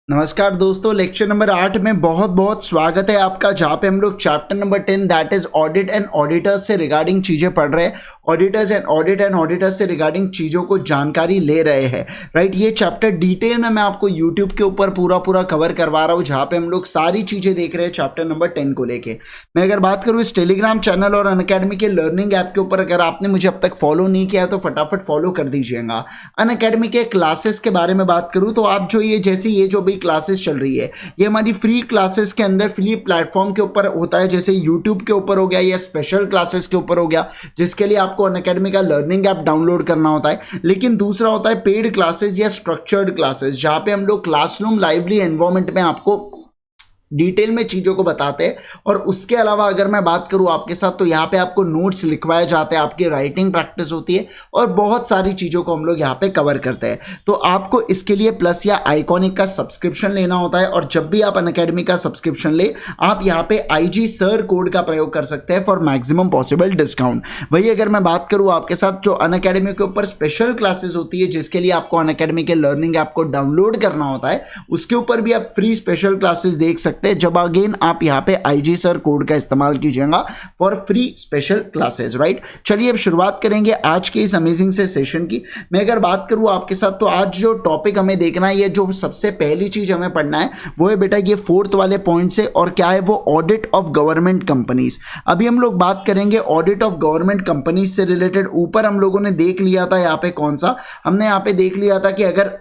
नमस्कार दोस्तों, lecture number 8 में बहुत बहुत स्वागत है आपका, जहाँ पे हम लोग chapter number 10 that is audit and auditors से रिगार्डिंग चीज़ें पढ़ रहे हैं। ऑडिटर्स एंड ऑडिटर्स से रिगार्डिंग चीज़ों को जानकारी ले रहे हैं, राइट। ये चैप्टर डिटेल में मैं आपको यूट्यूब के ऊपर पूरा कवर करवा रहा हूँ, जहाँ पे हम लोग सारी चीज़ें देख रहे हैं चैप्टर नंबर 10 को लेके। मैं अगर बात करूँ इस टेलीग्राम चैनल और अनअकैडमी के लर्निंग ऐप के ऊपर, अगर आपने मुझे अब तक फॉलो नहीं किया तो फटाफट फॉलो कर दीजिएगा। अनअकैडमी के क्लासेस के बारे में बात करूँ तो आप जो ये जो भी क्लासेस चल रही है, ये हमारी फ्री क्लासेस के अंदर फ्री प्लेटफॉर्म के ऊपर होता है, जैसे यूट्यूब के ऊपर हो गया या स्पेशल क्लासेस के ऊपर हो गया, जिसके लिए आपको अनअकैडमी का लर्निंग ऐप डाउनलोड करना होता है। लेकिन दूसरा होता है पेड क्लासेस या स्ट्रक्चर्ड क्लासेस, जहां पे हम लोग क्लासरूम लाइवली एनवायरनमेंट में आपको डिटेल में चीज़ों को बताते हैं। और उसके अलावा अगर मैं बात करूं आपके साथ, तो यहाँ पे आपको नोट्स लिखवाए जाते हैं, आपकी राइटिंग प्रैक्टिस होती है और बहुत सारी चीज़ों को हम लोग यहाँ पे कवर करते हैं। तो आपको इसके लिए प्लस या आइकॉनिक का सब्सक्रिप्शन लेना होता है, और जब भी आप अनअकैडमी का सब्सक्रिप्शन ले, आप यहाँ पे IG सर कोड का प्रयोग कर सकते हैं फॉर मैक्सिमम पॉसिबल डिस्काउंट। वही अगर मैं बात करूँ आपके साथ, जो अनअकैडमी के ऊपर स्पेशल क्लासेस होती है, जिसके लिए आपको अनअकैडमी के लर्निंग ऐप को डाउनलोड करना होता है, उसके ऊपर भी आप फ्री स्पेशल क्लासेस देख सकते हैं, जब अगेन आप यहाँ पे IG सर कोड का इस्तेमाल कीजिएगा for free special classes, right. चलिए अब शुरुआत करेंगे आज के इस अमेजिंग से सेशन की। मैं अगर बात करूँ आपके साथ, तो आज जो टॉपिक हमें देखना है, ये जो सबसे पहली चीज हमें पढ़ना है वो है बेटा ये 4th वाले पॉइंट से, और क्या है वो ऑडिट ऑफ गवर्नमेंट कंपनीज। अभी हम लोग बात करेंगे ऑडिट ऑफ गवर्नमेंट कंपनीज से रिलेटेड। ऊपर हम लोगों ने देख लिया था, यहाँ पे कौन सा हमने यहाँ पे देख लिया था कि अगर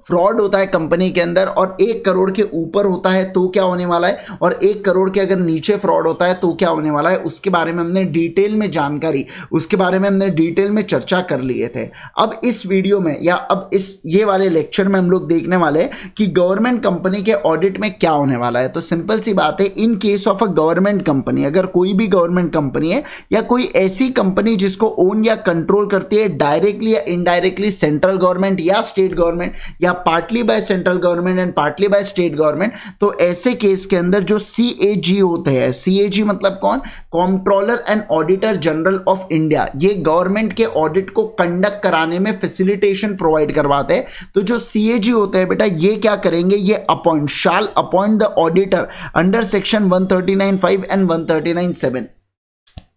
फ्रॉड होता है कंपनी के अंदर और 1 करोड़ के ऊपर होता है तो क्या होने वाला है, और 1 करोड़ के अगर नीचे फ्रॉड होता है तो क्या होने वाला है, उसके बारे में हमने डिटेल में जानकारी, उसके बारे में हमने डिटेल में चर्चा कर लिए थे। अब इस वीडियो में या अब इस ये वाले लेक्चर में हम लोग देखने वाले हैं कि गवर्नमेंट कंपनी के ऑडिट में क्या होने वाला है। तो सिंपल सी बात है, इन case of a government company, अगर कोई भी गवर्नमेंट कंपनी है या कोई ऐसी कंपनी जिसको ओन या कंट्रोल करती है डायरेक्टली या इनडायरेक्टली सेंट्रल गवर्नमेंट या स्टेट गवर्नमेंट, या partly by central government and partly by state government, तो ऐसे केस के अंदर जो CAG होते हैं, CAG मतलब कौन, controller and auditor general of India, ये गवर्नमेंट के ऑडिट को कंडक्ट कराने में फैसिलिटेशन प्रोवाइड करवाते हैं। तो जो CAG होते हैं बेटा, ये क्या करेंगे, ये shall appoint the auditor under section 139(5) and 139(7).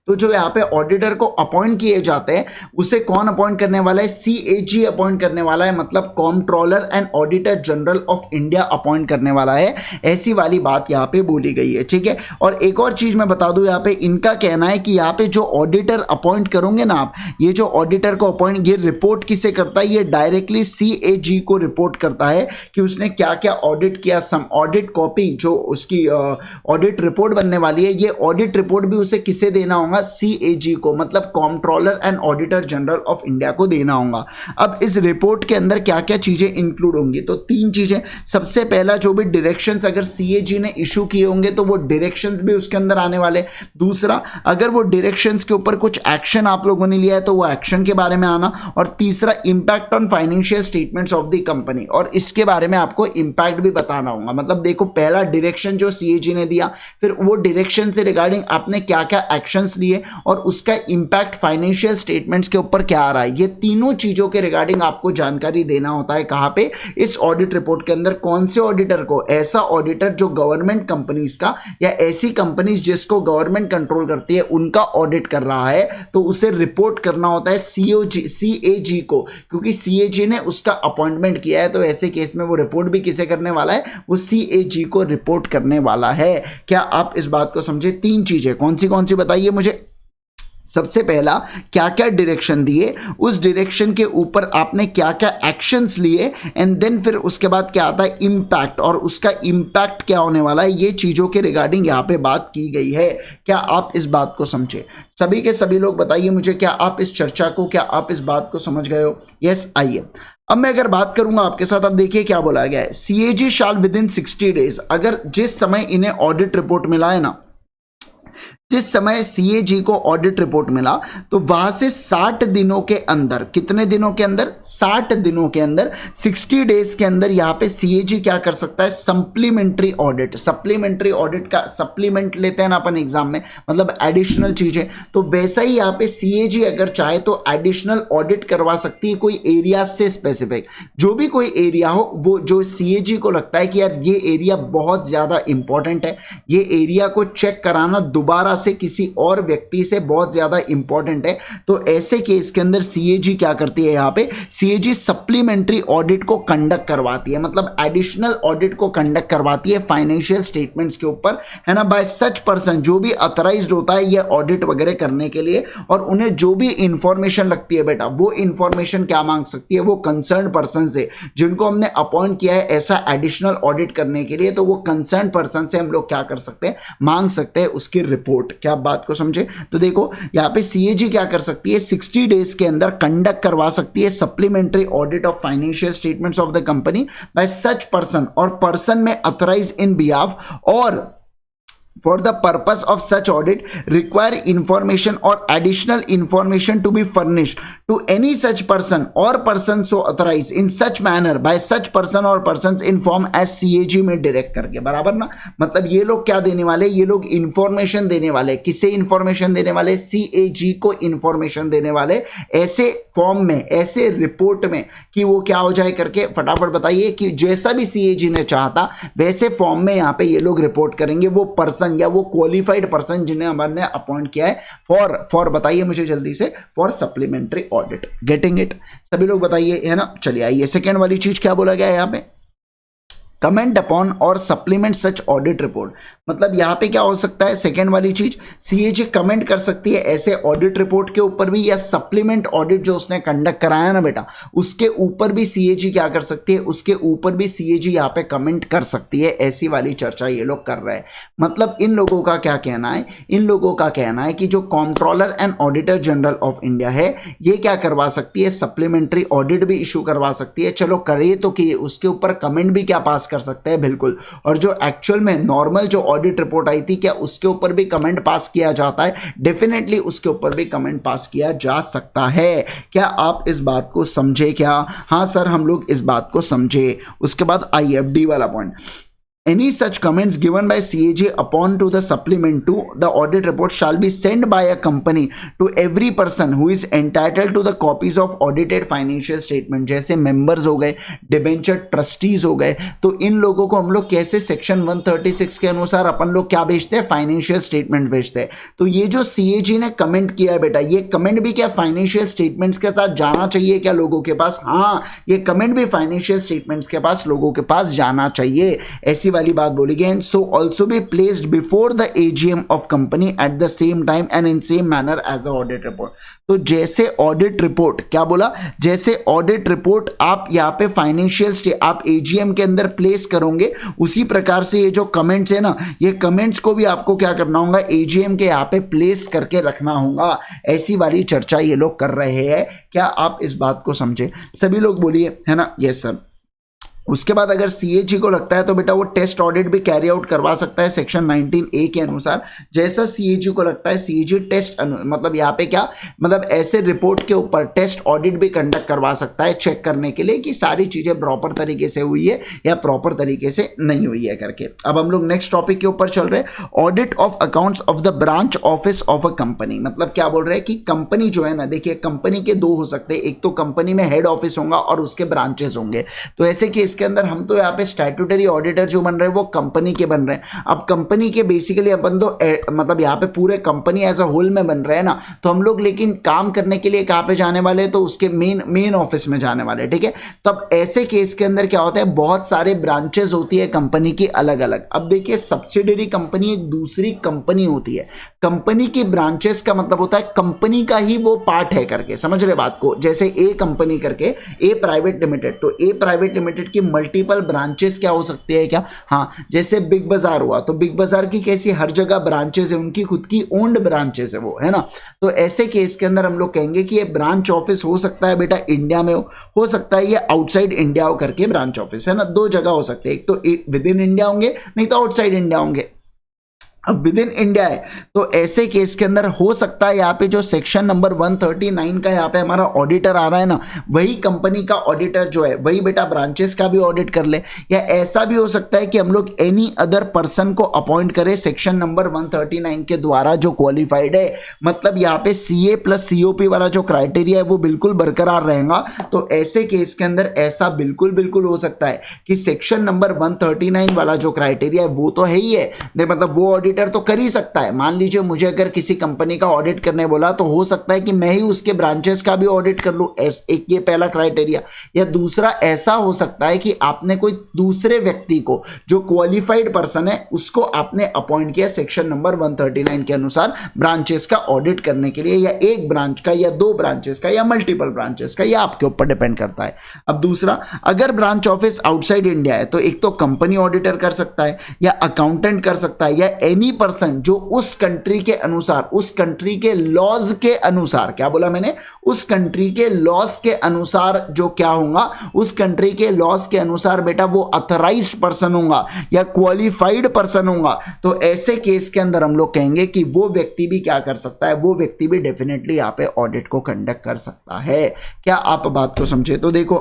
तो जो यहाँ पे ऑडिटर को अपॉइंट किए जाते हैं, उसे कौन अपॉइंट करने वाला है, CAG अपॉइंट करने वाला है, मतलब controller and auditor general of India appoint करने वाला है। ऐसी वाली बात यहाँ पे बोली गई है, ठीक है। और एक और चीज मैं बता दूं, यहाँ पे इनका कहना है कि यहाँ पे जो ऑडिटर अपॉइंट करोगे ना आप, ये जो ऑडिटर को अपॉइंट, ये रिपोर्ट किसे करता है, ये डायरेक्टली CAG को रिपोर्ट करता है कि उसने क्या क्या ऑडिट किया। सम ऑडिट कॉपी जो उसकी ऑडिट रिपोर्ट बनने वाली है, ये ऑडिट रिपोर्ट भी उसे किसे देना होगा, CAG को, मतलब controller and auditor general of India को देना होगा। अब इस रिपोर्ट के अंदर क्या क्या चीजें इंक्लूड होंगी, तो 3 चीजें। सबसे पहला, जो भी डायरेक्शंस अगर CAG ने इशू किए होंगे तो वो डायरेक्शंस भी उसके अंदर आने वाले। दूसरा, अगर वो डायरेक्शंस के ऊपर कुछ एक्शन आप लोगों ने लिया है तो वो एक्शन के बारे में आना। और तीसरा, impact on financial statements of the company, और इसके बारे में आपको इंपैक्ट भी बताना होगा। मतलब देखो, पहला डायरेक्शन जो CAG ने दिया, फिर वो डायरेक्शन से रिगार्डिंग आपने क्या क्या एक्शंस लिए और उसका इंपैक्ट फाइनेंशियल स्टेटमेंट्स के ऊपर क्या आ रहा है, ये तीनों चीजों के रिगार्डिंग आपको जानकारी देना होता है। कहां पे, इस ऑडिट रिपोर्ट के अंदर। कौन से ऑडिटर को, ऐसा ऑडिटर जो गवर्नमेंट कंपनीज का या ऐसी कंपनीज जिसको गवर्नमेंट कंट्रोल करती है उनका ऑडिट कर रहा है, तो उसे रिपोर्ट करना होता है CAG को, क्योंकि CAG ने उसका अपॉइंटमेंट किया है। तो ऐसे केस में वो रिपोर्ट भी किसे करने वाला है, वो CAG को रिपोर्ट करने वाला है। क्या आप इस बात को समझे। 3 चीजें कौन सी बताइए मुझे। सबसे पहला, क्या क्या डायरेक्शन दिए, उस डायरेक्शन के ऊपर आपने क्या क्या एक्शंस लिए, एंड देन फिर उसके बाद क्या आता है, इम्पैक्ट, और उसका इम्पैक्ट क्या होने वाला है, ये चीज़ों के रिगार्डिंग यहाँ पे बात की गई है। क्या आप इस बात को समझे। सभी के सभी लोग बताइए मुझे, क्या आप इस चर्चा को, क्या आप इस बात को समझ गए हो। यस, आइए अब मैं अगर बात करूंगा आपके साथ। अब देखिए क्या बोला गया है, CAG shall with in 60 days, अगर जिस समय इन्हें ऑडिट रिपोर्ट मिला है ना, जिस समय सीएजी को ऑडिट रिपोर्ट मिला तो वहां से 60 दिनों के अंदर, कितने दिनों के अंदर, 60 दिनों के अंदर, 60 डेज के अंदर यहां पे सीएजी क्या कर सकता है, सप्लीमेंट्री ऑडिट। सप्लीमेंट्री ऑडिट का सप्लीमेंट लेते हैं ना अपन एग्जाम में, मतलब एडिशनल चीजें, तो वैसा ही यहां पे सीएजी अगर चाहे तो एडिशनल ऑडिट करवा सकती है कोई एरिया से स्पेसिफिक, जो भी कोई एरिया हो, वो जो सीएजी को लगता है कि यार ये एरिया बहुत ज्यादा इंपॉर्टेंट है, ये एरिया को चेक कराना दोबारा से किसी और व्यक्ति से बहुत ज्यादा इंपॉर्टेंट है, तो ऐसे केस के अंदर सीएजी क्या करती है, यहां पे सीएजी सप्लीमेंट्री ऑडिट को कंडक्ट करवाती है, मतलब एडिशनल ऑडिट को कंडक्ट करवाती है फाइनेंशियल स्टेटमेंट्स के ऊपर, है ना, बाय सच पर्सन, जो भी अथोराइज्ड होता है ये ऑडिट वगैरह करने के लिए, और उन्हें जो भी इंफॉर्मेशन लगती है बेटा, वो इंफॉर्मेशन क्या मांग सकती है, वो कंसर्न पर्सन से, जिनको हमने अपॉइंट किया है ऐसा एडिशनल ऑडिट करने के लिए, तो वो कंसर्न पर्सन से हम लोग क्या कर सकते हैं, मांग सकते हैं उसकी रिपोर्ट। क्या आप बात को समझे? तो देखो यहां पे सीएजी क्या कर सकती है, 60 डेज के अंदर कंडक्ट करवा सकती है supplementary audit of financial statements of the company by such person, और पर्सन में अथोराइज इन बिहाफ, और for the purpose of such audit require information or additional information to be furnished to any such person or person so authorized in such manner by such person or persons in form as CAG में direct करके, बराबर ना, मतलब ये लोग क्या देने वाले, ये लोग इंफॉर्मेशन देने वाले, किसे इंफॉर्मेशन देने वाले, CAG को इंफॉर्मेशन देने वाले, ऐसे फॉर्म में, ऐसे रिपोर्ट में कि वो क्या हो जाए करके, फटाफट बताइए, कि जैसा भी CAG ने चाहता वैसे फॉर्म में यहाँ पे ये लोग रिपोर्ट करेंगे, वो पर्सन या वो क्वालिफाइड पर्सन जिन्हें हमने अपॉइंट किया है फॉर बताइए मुझे जल्दी से, for supplementary audit. Getting it? सभी लोग बताइए, है ना। चलिए आइए, सेकेंड वाली चीज क्या बोला गया है यहाँ पे, कमेंट अपॉन और सप्लीमेंट सच ऑडिट रिपोर्ट, मतलब यहां पे क्या हो सकता है, सेकेंड वाली चीज, सीएजी कमेंट कर सकती है ऐसे ऑडिट रिपोर्ट के ऊपर भी, या सप्लीमेंट ऑडिट जो उसने कंडक्ट कराया ना बेटा, उसके ऊपर भी सीएजी क्या कर सकती है, उसके ऊपर भी सीएजी यहां पे कमेंट कर सकती है, ऐसी वाली चर्चा ये लोग कर रहे हैं। मतलब इन लोगों का क्या कहना है, इन लोगों का कहना है कि जो controller and auditor general of India है, ये क्या करवा सकती है, सप्लीमेंट्री ऑडिट भी इशू करवा सकती है। चलो करे तो कि उसके ऊपर कमेंट भी क्या पास कर सकते हैं, बिल्कुल, और जो एक्चुअल में नॉर्मल जो ऑडिट रिपोर्ट आई थी, क्या उसके ऊपर भी कमेंट पास किया जाता है, डेफिनेटली उसके ऊपर भी कमेंट पास किया जा सकता है। क्या आप इस बात को समझे? क्या हाँ सर, हम लोग इस बात को समझे। उसके बाद IFD वाला point, any such comments given by CAG upon to the supplement to the audit report shall be sent by a company to every person who is entitled to the copies of audited financial statement, जैसे members हो गए, debenture trustees हो गए, तो इन लोगों को हम लोग कैसे सेक्शन 136 के अनुसार अपन लोग क्या भेजते हैं, फाइनेंशियल स्टेटमेंट भेजते हैं। तो ये जो CAG ने कमेंट किया है बेटा, ये कमेंट भी क्या फाइनेंशियल स्टेटमेंट्स के साथ जाना चाहिए क्या लोगों के पास? हाँ, ये कमेंट भी फाइनेंशियल स्टेटमेंट्स के पास लोगों के पास जाना चाहिए, ऐसी वाली बात बोली गई। And so also be placed before the AGM of company at the same time and in same manner as a audit report. तो जैसे ऑडिट रिपोर्ट, क्या बोला, जैसे ऑडिट रिपोर्ट आप यहाँ पे फाइनेंशियल आप AGM के अंदर प्लेस करोगे, उसी प्रकार से ये जो कमेंट्स है ना, ये कमेंट्स को भी आपको क्या करना होगा, AGM के यहाँ पे प्लेस करके रखना होगा। ऐसी वाली चर्चा ये लोग कर रहे हैं। क्या आप इस बात को समझे? सभी लोग बोलिए, है ना। Yes sir. उसके बाद अगर CAG को लगता है तो बेटा वो टेस्ट ऑडिट भी कैरी आउट करवा सकता है सेक्शन 19A के अनुसार। जैसा CAG को लगता है, CAG टेस्ट मतलब यहाँ पे क्या, मतलब ऐसे रिपोर्ट के ऊपर टेस्ट ऑडिट भी कंडक्ट करवा सकता है, चेक करने के लिए कि सारी चीजें प्रॉपर तरीके से हुई है या प्रॉपर तरीके से नहीं हुई है करके। अब हम लोग नेक्स्ट टॉपिक के ऊपर चल रहे हैं, audit of accounts of the branch office of a company. मतलब क्या बोल रहे हैं कि कंपनी जो है ना, देखिए कंपनी के दो हो सकते हैं, एक तो कंपनी में हेड ऑफिस होगा और उसके ब्रांचेस होंगे। तो ऐसे केस के अंदर हम तो यहाँ पे स्टैट्यूटरी ऑडिटर जो बन रहे हैं वो कंपनी के बन रहे हैं। अब कंपनी के बेसिकली अपन तो मतलब यहाँ पे पूरे कंपनी एज अ होल में बन रहे हैं ना, तो हम लोग लेकिन काम करने के लिए कहाँ पे जाने वाले हैं, तो उसके मेन ऑफिस में जाने वाले, ठीक है। तब ऐसे केस के अंदर क्या होता है, बहुत सारे ब्रांचेस होती है कंपनी की अलग अलग। अब देखिए सब्सिडरी कंपनी एक दूसरी कंपनी होती है, कंपनी की ब्रांचेस का मतलब होता है कंपनी का ही वो पार्ट है करके, समझ रहे बात को। जैसे ए कंपनी करके ए प्राइवेट लिमिटेड, तो ए प्राइवेट लिमिटेड की मल्टीपल ब्रांचेस क्या हो सकती है क्या, हाँ, जैसे बिग बाजार हुआ तो बिग बाजार की कैसी हर जगह ब्रांचेस है, उनकी खुद की ओन्ड ब्रांचेस है वो, है ना। तो ऐसे केस के अंदर हम लोग कहेंगे कि ये ब्रांच ऑफिस हो सकता है बेटा इंडिया में हो सकता है ये आउटसाइड इंडिया हो करके ब्रांच ऑफिस, है ना। दो जगह हो सकते हैं, एक तो विद इन इंडिया होंगे, नहीं तो आउटसाइड इंडिया होंगे। अब विद इन इंडिया है तो ऐसे केस के अंदर हो सकता है यहाँ पे जो सेक्शन नंबर 139 का यहाँ पे हमारा ऑडिटर आ रहा है ना, वही कंपनी का ऑडिटर जो है वही बेटा ब्रांचेस का भी ऑडिट कर ले। या ऐसा भी हो सकता है कि हम लोग एनी अदर पर्सन को अपॉइंट करें सेक्शन नंबर 139 के द्वारा जो क्वालिफाइड है। मतलब यहाँ पे CA प्लस COP वाला जो क्राइटेरिया है वो बिल्कुल बरकरार रहेगा। तो ऐसे केस के अंदर ऐसा बिल्कुल बिल्कुल हो सकता है कि सेक्शन नंबर 139 वाला जो क्राइटेरिया है वो तो है ही है, मतलब वो ऑडिटर तो कर ही सकता है। मान लीजिए मुझे अगर किसी कंपनी का ऑडिट करने बोला तो हो सकता है कि मैं ही उसके ब्रांचेस का भी ऑडिट कर लूं, एक ये पहला क्राइटेरिया। या दूसरा ऐसा हो सकता है कि आपने कोई दूसरे व्यक्ति को जो क्वालिफाइड पर्सन है उसको आपने अपॉइंट किया सेक्शन नंबर 139 के अनुसार ब्रांचेस का ऑडिट करने के लिए, या एक ब्रांच का या दो ब्रांचेस का या मल्टीपल ब्रांचेस का, यह आपके ऊपर डिपेंड करता है। अब दूसरा, अगर ब्रांच ऑफिस आउटसाइड इंडिया है तो एक तो कंपनी ऑडिटर कर सकता है या अकाउंटेंट कर सकता है या एनी पर्सन जो उस कंट्री के अनुसार, उस कंट्री के लॉज के अनुसार, क्या बोला मैंने, उस कंट्री के लॉज के अनुसार जो क्या होगा, उस कंट्री के लॉज के अनुसार बेटा वो ऑथराइज्ड पर्सन होगा या क्वालिफाइड पर्सन होगा। तो ऐसे केस के अंदर हम लोग कहेंगे कि वो व्यक्ति भी क्या कर सकता है, वो व्यक्ति भी डेफिनेटली यहाँ पे ऑडिट को कंडक्ट कर सकता है। क्या आप बात को समझे? तो देखो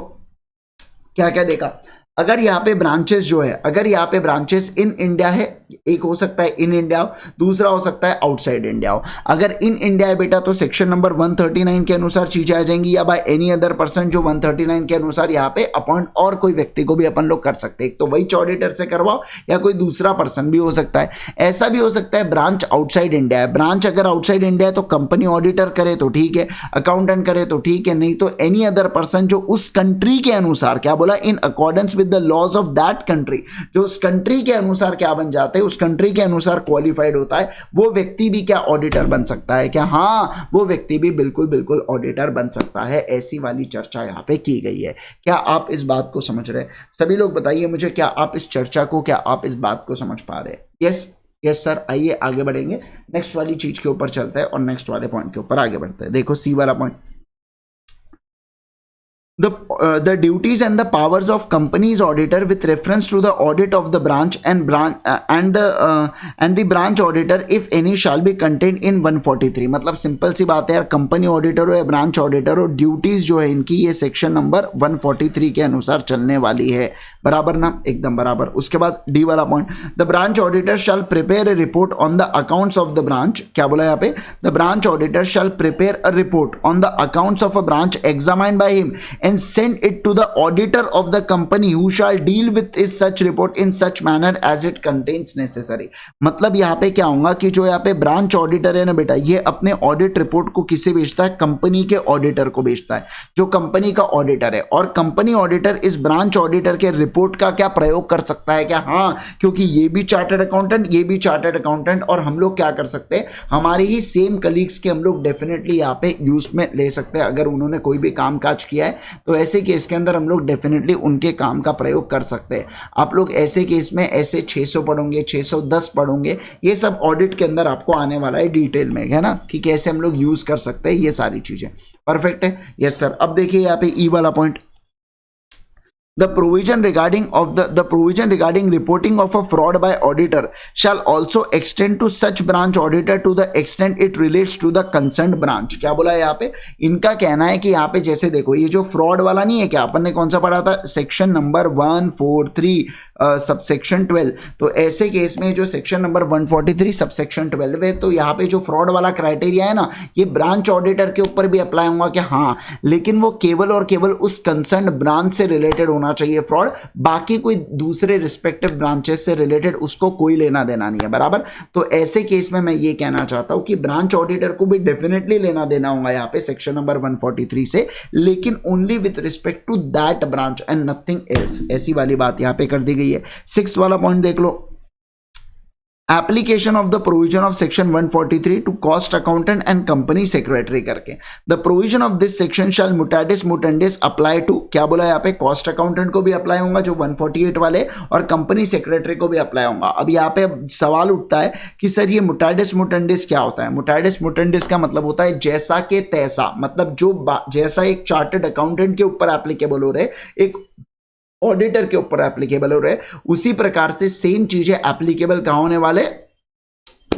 क्या क्या देखा, अगर यहाँ पे ब्रांचेस जो है, अगर यहाँ पे ब्रांचेस इन इंडिया है, एक हो सकता है इन इंडिया हो, दूसरा हो सकता है आउटसाइड इंडिया हो। अगर इन इंडिया है बेटा तो सेक्शन नंबर 139 के अनुसार चीजें आ जाएंगी, या बाय एनी अदर पर्सन जो 139 के अनुसार यहाँ पे अपॉइंट और कोई व्यक्ति को भी अपन लोग कर सकते हैं। एक तो वही ऑडिटर से करवाओ या कोई दूसरा पर्सन भी हो सकता है। ऐसा भी हो सकता है ब्रांच आउटसाइड इंडिया है, ब्रांच अगर आउटसाइड इंडिया है तो कंपनी ऑडिटर करे तो ठीक है, अकाउंटेंट करे तो ठीक है, नहीं तो एनी अदर पर्सन जो उस कंट्री के अनुसार, क्या बोला, in accordance the laws of that country, जो उस कंट्री के अनुसार क्या बन जाते हैं, उस कंट्री के अनुसार क्वालिफाइड होता है, वो व्यक्ति भी क्या ऑडिटर बन सकता है क्या? हाँ, वो व्यक्ति भी बिल्कुल बिल्कुल ऑडिटर बन सकता है। ऐसी वाली चर्चा यहाँ पे की गई है। क्या आप इस बात को समझ रहे हैं? सभी लोग बताइए मुझे, क्या आप इस चर्चा को, क्या आप इस बात को समझ पा रहे हैं? Yes yes sir. आइए आगे बढ़ेंगे, नेक्स्ट वाली चीज के ऊपर चलते हैं और नेक्स्ट वाले पॉइंट के ऊपर आगे बढ़ते हैं। देखो सी वाला point, the duties and the powers of company's auditor with reference to the audit of the branch and the branch auditor if any shall be contained in 143। मतलब सिंपल सी बात है यार, कंपनी ऑडिटर हो या ब्रांच ऑडिटर हो, duties जो है इनकी ये सेक्शन नंबर 143 के अनुसार चलने वाली है। बराबर ना, एकदम बराबर। उसके बाद डी वाला point, the branch auditor shall prepare a report on the accounts of the branch. क्या बोला यहाँ पे? The branch auditor shall prepare a report on the accounts of a branch examined by him and send it to the auditor of the company who shall deal with is such report in such manner as it contains necessary। मतलब यहाँ पे क्या होगा कि जो यहाँ पे branch auditor है ना बेटा, ये अपने ऑडिट रिपोर्ट को किसे भेजता है? कंपनी के ऑडिटर को भेजता है, जो कंपनी का ऑडिटर है। और कंपनी ऑडिटर इस ब्रांच ऑडिटर के रिपोर्ट का क्या प्रयोग कर सकता है क्या? हाँ, क्योंकि ये भी चार्टर्ड अकाउंटेंट, ये भी चार्टर्ड अकाउंटेंट, और हम लोग क्या कर सकते हैं, हमारे ही सेम कलीग्स के हम लोग डेफिनेटली यहाँ पे यूज में ले सकते हैं। अगर उन्होंने कोई भी काम काज किया है तो ऐसे केस के अंदर हम लोग डेफिनेटली उनके काम का प्रयोग कर सकते हैं। आप लोग ऐसे केस में ऐसे 600 पढ़ोगे, 610 पढ़ोगे, ये सब ऑडिट के अंदर आपको आने वाला है डिटेल में, है ना, कि कैसे हम लोग यूज कर सकते हैं ये सारी चीजें। परफेक्ट है, यस सर। अब देखिए यहाँ पे ई वाला point, The provision regarding reporting of a fraud by auditor shall also extend to such branch auditor to the extent it relates to the concerned branch। क्या बोला है यहाँ पे? इनका कहना है कि यहाँ पे जैसे देखो ये जो फ्रॉड वाला नहीं है क्या, अपन ने कौन सा पढ़ा था? Section number 143 subsection 12। तो ऐसे केस में जो सेक्शन नंबर 143 सबसेक्शन 12 है, तो यहाँ पे जो फ्रॉड वाला क्राइटेरिया है ना, ये ब्रांच ऑडिटर के ऊपर भी अप्लाई होगा क्या? हाँ, लेकिन वो केवल और केवल उस कंसर्न ब्रांच से रिलेटेड होना चाहिए फ्रॉड, बाकी कोई दूसरे रिस्पेक्टिव ब्रांचेस से रिलेटेड उसको कोई लेना देना नहीं है। बराबर। तो ऐसे केस में मैं ये कहना चाहता हूं कि ब्रांच ऑडिटर को भी डेफिनेटली लेना देना होगा यहाँ पे सेक्शन नंबर 143 से, लेकिन only with respect to that branch and nothing else. ऐसी वाली बात यहाँ पे कर दी गई है। 6 वाला पॉइंट देख लो, application of the provision of section 143 to cost accountant and company secretary करके। The provision of this section shall mutatis mutandis apply to, क्या बोला यहाँ पे? कॉस्ट अकाउंटेंट को भी अप्लाई होगा जो 148 वाले, और कंपनी सेक्रेटरी को भी अप्लाई होगा। अब यहाँ पे सवाल उठता है कि सर ये मुटेंडिस मुटेंडिस क्या होता है? मुटेंडिस मुटेंडिस का मतलब होता है जैसा के तैसा, मतलब जो जैसा एक चार्टर्ड अकाउंटेंट के ऊपर एप्लीकेबल हो रहे, एक ऑडिटर के ऊपर एप्लीकेबल हो रहे, उसी प्रकार से सेम चीजें एप्लीकेबल कहां होने वाले?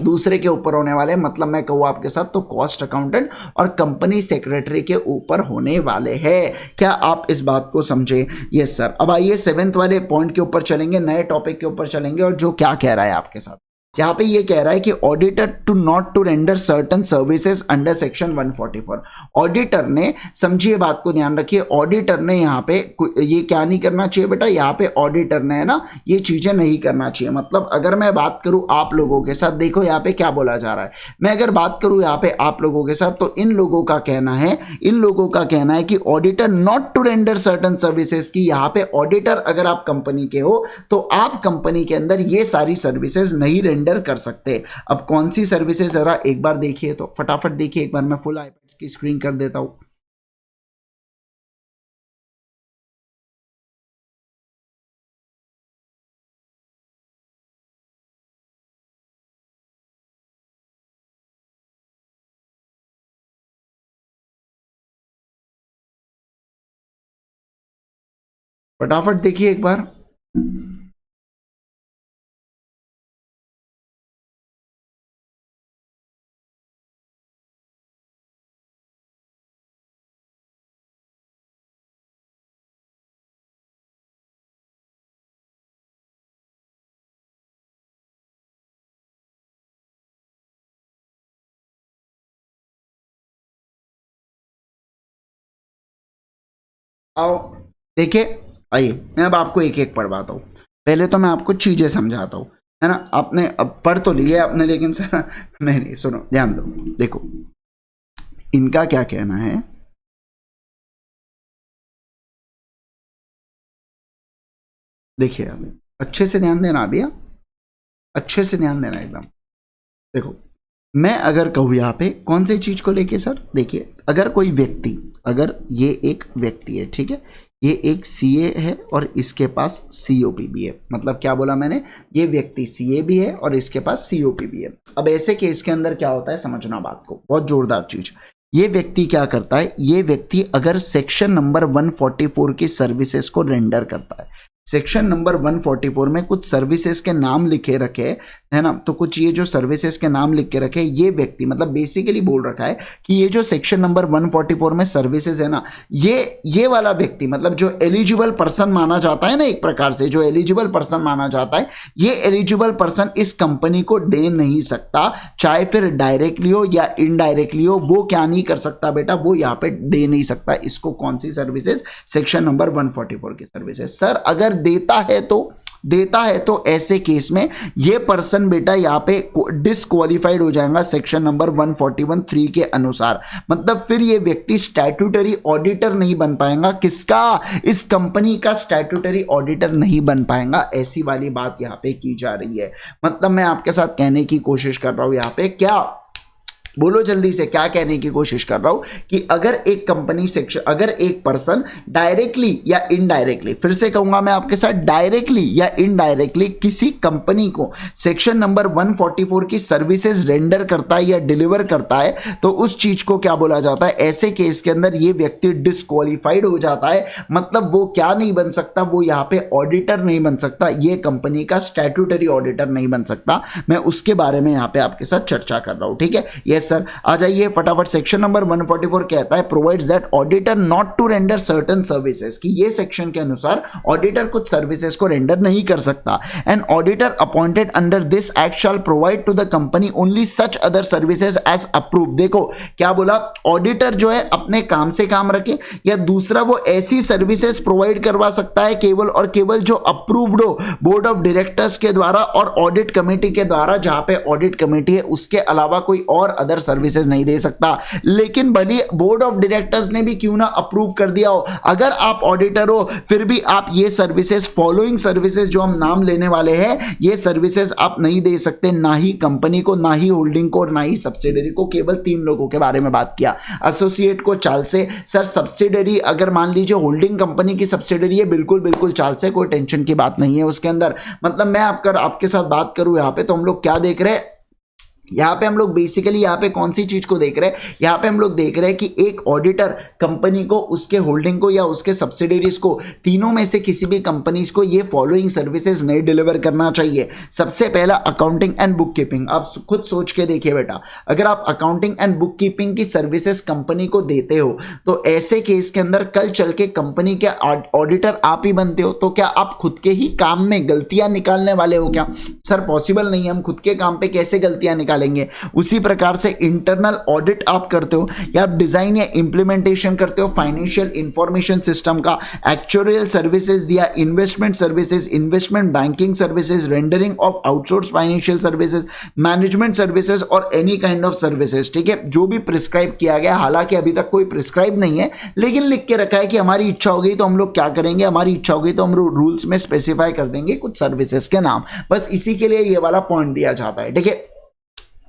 दूसरे के ऊपर होने वाले, मतलब मैं कहूँ आपके साथ तो कॉस्ट अकाउंटेंट और कंपनी सेक्रेटरी के ऊपर होने वाले हैं। क्या आप इस बात को समझे? Yes sir. अब आइए 7th वाले पॉइंट के ऊपर चलेंगे, नए टॉपिक के ऊपर चलेंगे, और जो क्या कह रहा है आपके साथ, यहाँ पे ये कह रहा है कि auditor to not to render certain services under section 144। Auditor ने, समझिए बात को ध्यान रखिए, ऑडिटर ने यहाँ पे ये क्या नहीं करना चाहिए बेटा, यहाँ पे ऑडिटर ने है ना ये चीजें नहीं करना चाहिए। मतलब अगर मैं बात करूं आप लोगों के साथ, देखो यहाँ पे क्या बोला जा रहा है, मैं अगर बात करूं यहाँ पे आप लोगों के साथ, तो इन लोगों का कहना है कि auditor not to render certain services की, यहाँ पे ऑडिटर अगर आप कंपनी के हो तो आप कंपनी के अंदर ये सारी सर्विसेज नहीं रेंडर कर सकते। अब कौन सी सर्विसेज, जरा एक बार देखिए, तो फटाफट देखिए एक बार, मैं फुल आईपैड की स्क्रीन कर देता हूं। फटाफट देखिए एक बार। आओ देखिए, आइए मैं अब आपको एक एक पढ़वाता हूँ। पहले तो मैं आपको चीजें समझाता हूँ, है ना। आपने अब पढ़ तो लिया आपने, लेकिन सर नहीं, सुनो ध्यान दो, देखो इनका क्या कहना है। देखिए आप अच्छे से ध्यान देना, अभी अच्छे से ध्यान देना एकदम। देखो मैं अगर कहूँ यहाँ पे कौन सी चीज को लेके सर, देखिए अगर कोई व्यक्ति, अगर ये एक व्यक्ति है, ठीक है, ये एक सीए है और इसके पास सीओपी भी है, मतलब क्या बोला मैंने, ये व्यक्ति सीए भी है और इसके पास सीओपी भी है। अब ऐसे केस के अंदर क्या होता है, समझना बात को, बहुत जोरदार चीज। ये व्यक्ति क्या करता है, ये व्यक्ति अगर सेक्शन नंबर 144 की सर्विसेज को रेंडर करता है, सेक्शन नंबर 144 में कुछ सर्विसेज के नाम लिखे रखे है ना, तो कुछ ये जो सर्विसेज के नाम लिख के रखे, ये व्यक्ति मतलब बेसिकली बोल रखा है कि ये जो सेक्शन नंबर 144 में सर्विसेज है ना, ये वाला व्यक्ति मतलब जो एलिजिबल पर्सन माना जाता है ना, एक प्रकार से जो एलिजिबल पर्सन माना जाता है, ये एलिजिबल पर्सन इस कंपनी को दे नहीं सकता, चाहे फिर डायरेक्टली हो या इनडायरेक्टली हो, वो क्या नहीं कर सकता बेटा, वो यहाँ पे दे नहीं सकता इसको। कौन सी सर्विसेज, सेक्शन नंबर 144 की सर्विसेज। सर अगर देता है तो ऐसे केस में ये पर्सन बेटा यहाँ पे डिस्क्वालिफाइड हो जाएगा सेक्शन नंबर 141(3) के अनुसार। मतलब फिर ये व्यक्ति स्टैट्यूटरी ऑडिटर नहीं बन पाएगा, किसका, इस कंपनी का स्टैट्यूटरी ऑडिटर नहीं बन पाएगा। ऐसी वाली बात यहाँ पे की जा रही है। मतलब मैं आपके साथ कहने की कोशिश कर रहा हूं यहाँ पे, क्या बोलो जल्दी से, क्या कहने की कोशिश कर रहा हूं कि अगर एक कंपनी सेक्शन, अगर एक पर्सन डायरेक्टली या इनडायरेक्टली, फिर से कहूंगा मैं आपके साथ, डायरेक्टली या इनडायरेक्टली किसी कंपनी को सेक्शन नंबर 144 की सर्विसेज रेंडर करता है या डिलीवर करता है, तो उस चीज को क्या बोला जाता है, ऐसे केस के अंदर ये व्यक्ति डिस्क्वालिफाइड हो जाता है। मतलब वो क्या नहीं बन सकता, वो यहाँ पे ऑडिटर नहीं बन सकता, ये कंपनी का स्टैट्यूटरी ऑडिटर नहीं बन सकता। मैं उसके बारे में यहाँ पे आपके साथ चर्चा कर रहा हूं, ठीक है। यस सर, आ जाइए फटाफट। सेक्शन नंबर 144 कहता है provides that auditor not to render certain services, कि ये सेक्शन के अनुसार ऑडिटर कुछ सर्विसेज को रेंडर नहीं कर सकता। An auditor appointed under this act shall provide to the company only such other services as approve. देखो क्या बोला, ऑडिटर जो है अपने काम से काम रखे, या दूसरा वो ऐसी सर्विसेज प्रोवाइड करवा सकता है केवल और केवल जो अप्रूव्ड हो बोर्ड ऑफ डायरेक्टर्स के द्वारा और ऑडिट कमेटी के द्वारा, जहां पे ऑडिट कमेटी है उसके अलावा कोई और अदर सर्विसेज नहीं दे सकता। लेकिन भले बोर्ड ऑफ डायरेक्टर्स ने भी क्यों ना अप्रूव कर दिया हो, अगर आप ऑडिटर हो फिर भी आप ये सर्विसेज, फॉलोइंग सर्विसेज जो हम नाम लेने वाले हैं, ये सर्विसेज आप नहीं दे सकते, ना ही कंपनी को, ना ही होल्डिंग को, ना ही सब्सिडरी को। केवल 3 लोगों के बारे में बात किया, एसोसिएट को चाल से। सर सब्सिडरी अगर मान लीजिए होल्डिंग कंपनी की सब्सिडरी है, बिल्कुल बिल्कुल चाल से, कोई टेंशन की बात नहीं है उसके अंदर। मतलब मैं आपके साथ बात करूं यहां पे, तो हम लोग क्या देख रहे हैं, यहाँ पे हम लोग बेसिकली यहाँ पे कौन सी चीज को देख रहे हैं, यहाँ पे हम लोग देख रहे हैं कि एक ऑडिटर कंपनी को, उसके होल्डिंग को या उसके सब्सिडरीज को, तीनों में से किसी भी कंपनीज को ये फॉलोइंग सर्विसेज नहीं डिलीवर करना चाहिए। सबसे पहला अकाउंटिंग एंड बुक कीपिंग। आप खुद सोच के देखिए बेटा, अगर आप अकाउंटिंग एंड बुक कीपिंग की सर्विसेज कंपनी को देते हो तो ऐसे केस के अंदर कल चल के कंपनी के ऑडिटर आप ही बनते हो, तो क्या आप खुद के ही काम में गलतियां निकालने वाले हो क्या? सर पॉसिबल नहीं है, हम खुद के काम पे कैसे गलतियां निकालेंगे। उसी प्रकार से इंटरनल ऑडिट आप करते हो या आप डिजाइन या इंप्लीमेंटेशन करते हो फाइनेंशियल इंफॉर्मेशन सिस्टम का, एक्चुअरियल सर्विसेज दिया, investment services, investment banking services, rendering of outsource financial services, management services और एनी काइंड ऑफ सर्विसेज। ठीक है, जो भी प्रिस्क्राइब किया गया, हालांकि अभी तक कोई प्रिस्क्राइब नहीं है, लेकिन लिख के रखा है कि हमारी इच्छा हो गई तो हम लोग क्या करेंगे, हमारी इच्छा हो गई तो हम रूल्स में स्पेसिफाई कर देंगे कुछ सर्विसेज के नाम। बस इसी के लिए ये वाला पॉइंट दिया जाता है। ठीक है,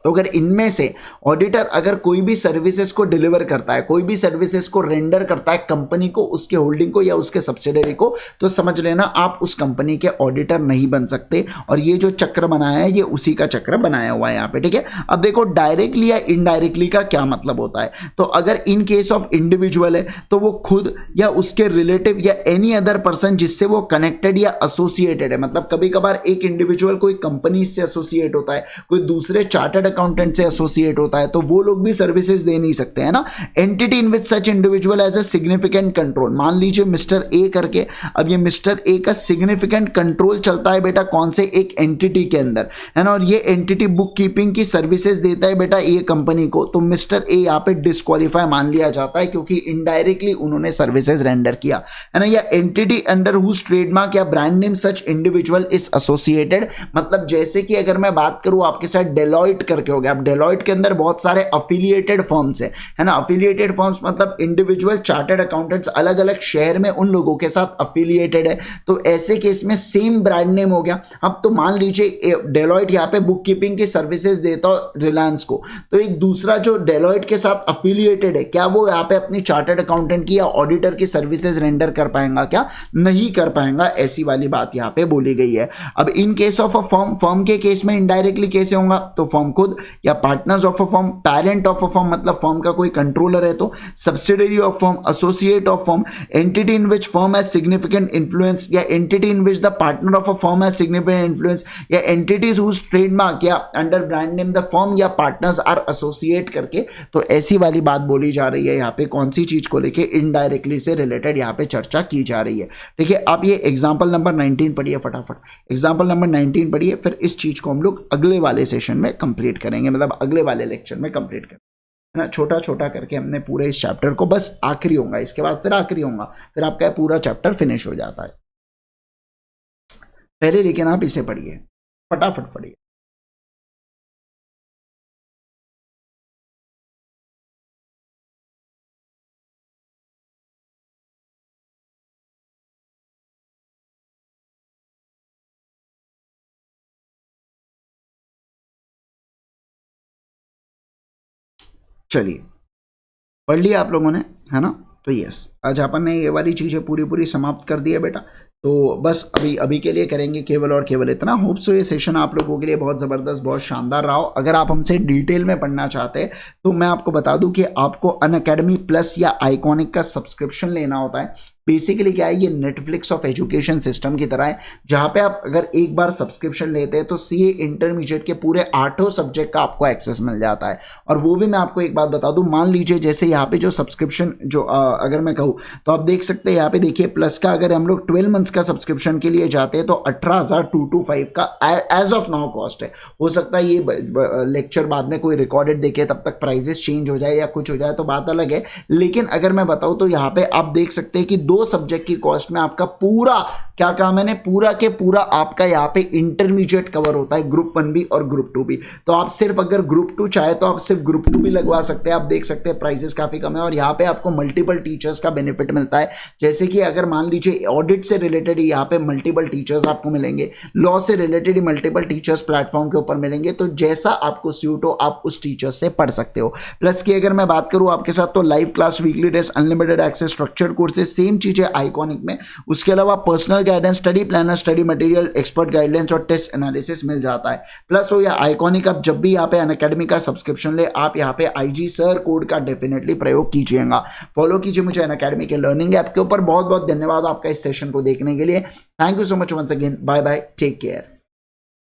तो अगर इनमें से ऑडिटर अगर कोई भी सर्विसेज को डिलीवर करता है, कोई भी सर्विसेज को रेंडर करता है कंपनी को, उसके होल्डिंग को या उसके सब्सिडरी को, तो समझ लेना आप उस कंपनी के ऑडिटर नहीं बन सकते। और ये जो चक्र बनाया है ये उसी का चक्र बनाया हुआ है यहाँ पे। ठीक है, अब देखो डायरेक्टली या इनडायरेक्टली का क्या मतलब होता है। तो अगर इन केस ऑफ इंडिविजुअल है तो वो खुद या उसके रिलेटिव या एनी अदर पर्सन जिससे वो कनेक्टेड या एसोसिएटेड है। मतलब कभी कभार एक इंडिविजुअल कोई कंपनी से एसोसिएट होता है, कोई दूसरे चार्टर्ड अकाउंटेंट से एसोसिएट होता है, तो वो लोग भी सर्विसेज दे नहीं सकते, है ना। Entity in which such individual has a significant control. मान लीजिए मिस्टर ए करके, अब ये मिस्टर ए का सिग्निफिकेंट कंट्रोल चलता है बेटा कौन से, एक एंटिटी के अंदर, है ना। और ये एंटिटी बुक कीपिंग की सर्विसेज देता है बेटा ये कंपनी को, तो मिस्टर ए यहाँ पे डिस्क्वालीफाई मान लिया जाता है क्योंकि इनडायरेक्टली उन्होंने सर्विसेज रेंडर किया, है ना। या एंटिटी अंडर हुज ट्रेडमार्क या brand name such individual is associated. मतलब जैसे कि अगर मैं बात करूं आपके साथ डेलॉइट करके हो गया, अब डेलॉइट के अंदर बहुत सारे अफिलिएटेड फर्म्स है ना। अफिलिएटेड फर्म्स मतलब इंडिविजुअल चार्टर्ड अकाउंटेंट्स अलग अलग शहर में उन लोगों के साथ अफिलिएटेड है, तो ऐसे केस में सेम ब्रांड नेम हो गया। अब तो मान लीजिए डेलॉइट यहाँ पे बुक कीपिंग की सर्विसेज देता हो रिलायंस को, तो एक दूसरा जो डेलॉइट के साथ अफिलिएटेड है, क्या वो यहाँ पे अपनी चार्टर्ड अकाउंटेंट की या ऑडिटर की सर्विसेज रेंडर कर पाएगा? क्या नहीं कर पाएगा, ऐसी वाली बात यहाँ पे बोली गई है। अब in case of a firm, firm के केस में इनडायरेक्टली कैसे होगा, तो फर्म खुद या partners of a firm, parent of a firm मतलब फर्म का कोई कंट्रोलर है तो, subsidiary of firm, associate of firm, entity in which firm has significant influence या entity in which the partner of a firm has significant influence या entities whose trademark या under brand name the firm या partners are associate करके। तो ऐसी वाली बात बोली जा रही है यहाँ पे, कौन सी चीज को लेके, इनडायरेक्टली से रिलेटेड यहाँ पे चर्चा की जा रही है। ठीक है, आप ये एग्जाम्पल नंबर 19 पढ़िए फटाफट, एग्जाम्पल नंबर 19 पढ़िए, फिर इस चीज को हम लोग अगले वाले सेशन में कंप्लीट करेंगे, मतलब अगले वाले लेक्चर में कंप्लीट करेंगे, है ना। छोटा छोटा करके हमने पूरे इस चैप्टर को, बस आखिरी होगा इसके बाद, फिर आखिरी होगा, फिर आपका पूरा चैप्टर फिनिश हो जाता है। पहले लेकिन आप इसे पढ़िए, फटाफट पढ़िए। चलिए पढ़ लिया आप लोगों ने, है ना। तो यस, आज अपन ने ये वाली चीजें पूरी पूरी समाप्त कर दी है बेटा। तो बस अभी के लिए करेंगे केवल और केवल इतना। होप सो ये सेशन आप लोगों के लिए बहुत ज़बरदस्त, बहुत शानदार रहा हो। अगर आप हमसे डिटेल में पढ़ना चाहते हैं तो मैं आपको बता दूं कि आपको अनअकैडमी प्लस या आइकॉनिक का सब्सक्रिप्शन लेना होता है। बेसिकली क्या है, ये नेटफ्लिक्स ऑफ एजुकेशन सिस्टम की तरह है, जहाँ पे आप अगर एक बार सब्सक्रिप्शन लेते हैं तो सीए इंटरमीडिएट के पूरे 8 सब्जेक्ट का आपको एक्सेस मिल जाता है। और वो भी मैं आपको एक बात बता दूं, मान लीजिए जैसे यहाँ पे जो सब्सक्रिप्शन जो अगर मैं कहूँ तो आप देख सकते हैं यहाँ पे देखिए, प्लस का अगर हम लोग 12 मंथ्स का सब्सक्रिप्शन के लिए जाते हैं तो 18,225 का एज ऑफ नाउ कॉस्ट है। हो सकता है ये लेक्चर बाद में कोई रिकॉर्डेड देखे, तब तक प्राइजेस चेंज हो जाए या कुछ हो जाए तो बात अलग है। लेकिन अगर मैं बताऊं तो यहाँ पे आप देख सकते हैं कि 2 सब्जेक्ट की कॉस्ट में आपका पूरा क्या कहा मैंने, पूरा के पूरा आपका यहाँ पे इंटरमीडिएट कवर होता है, ग्रुप 1 भी और ग्रुप 2 भी। तो आप सिर्फ अगर ग्रुप 2 चाहे तो आप सिर्फ ग्रुप 2 भी लगवा सकते हैं। आप देख सकते हैं प्राइसेस काफी कम है और यहाँ पे आपको मल्टीपल टीचर्स का बेनिफिट मिलता है। जैसे कि अगर मान लीजिए ऑडिट से रिलेटेड यहाँ पे मल्टीपल टीचर्स आपको मिलेंगे, लॉ से रिलेटेड ही मल्टीपल टीचर्स प्लेटफॉर्म के ऊपर मिलेंगे। तो जैसा आपको सूट हो आप उस टीचर से पढ़ सकते हो। प्लस की अगर मैं बात करूँ आपके साथ तो live class, weekly test, unlimited access, structured courses, same चीज़ें आइकॉनिक में। उसके अलावा personal guidance, study planner, study material, expert guidelines और टेस्ट एनालिसिस मिल जाता है। प्लस हो या आइकॉनिक, आप जब भी यहाँ पे अनअकैडमी का सब्सक्रिप्शन ले, आप यहाँ पे IG सर कोड का डेफिनेटली प्रयोग कीजिएगा। फॉलो कीजिए मुझे अनअकैडमी के लर्निंग ऐप के ऊपर। बहुत बहुत धन्यवाद आपका इस सेशन को देखने के लिए। Thank you so much once again. Bye bye, take care.